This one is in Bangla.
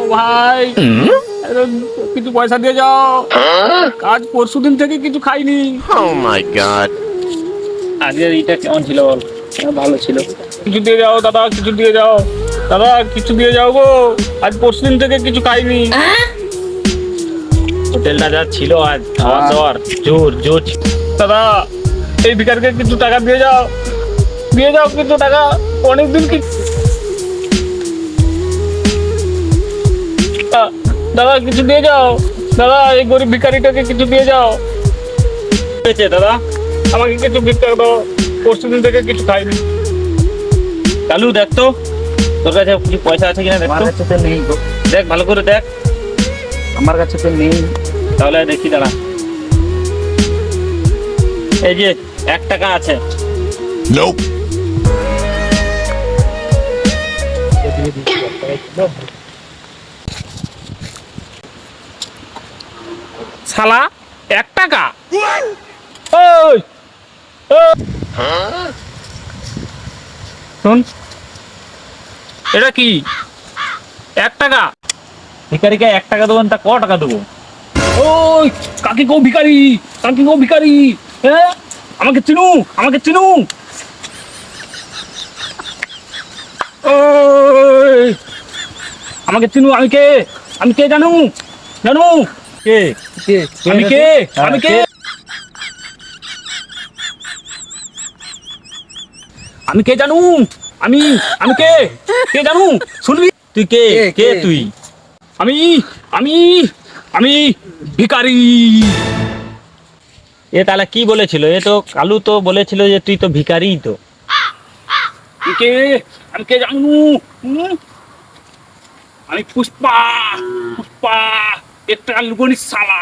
ও ভাই, কিছু পয়সা দিয়ে যাও। আজ পরশু দিন থেকে কিছু খাইনি। Oh my god. আজকের এইটা কেমন ছিল বল? ভালো ছিল। কিছু দিয়ে যাও দাদা, কিছু দিয়ে যাও দাদা, কিছু দিয়ে যাও গো। আজ পরশু দিন থেকে কিছু খাইনি। হোটেলটা যা ছিল আজ খাওয়া দাওয়ার জোর জোর ছিল। দাদা, এই ভিকারকে কিছু টাকা দিয়ে যাও, দিয়ে যাও কিছু টাকা। অনেকদিন কি দাদা, কিছু দিয়ে যাও দাদা, এই গরিব ভিখারিটাকে কিছু দিয়ে যাও। হয়েছে দাদা, আমাকে কিছু ভিক্ষা দাও, পরশু দিন থেকে কিছু খাইনি। কালু দেখ তো তোর কাছে কিছু পয়সা আছে কিনা, দেখ আমার তো। কাছে তো নেই গো। দেখ ভালো করে দেখ। আমার কাছে তো নেই। তাহলে দেখি দাঁড়া, এই যে 1 টাকা আছে। Nope. শালা 1 টাকা? ওই শুন, এটা কি 1 টাকা? ভিখারিকে 1 টাকা দেবেন, তা ক টাকা দেবো? ওই কাকে কো ভিখারি, কাকে কো ভিখারি? হ্যাঁ, আমাকে চিনু, আমাকে চিনু। ওই আমাকে চিনু, আমি কে, আমি কে জানু, জানু কে, কে আমি কে, আমি কে, আমি কে জানু, আমি আমি কে, কে জানু? শুনবি তুই কে, কে তুই? আমি আমি আমি ভিখারি। এ তাহলে কি বলেছিল? এ তো কালু তো বলেছিল যে তুই তো ভিখারি। তো কে, আমি কে জানু? আমি পুষ্পা, পুষ্পা, একটা লুকোনি শালা।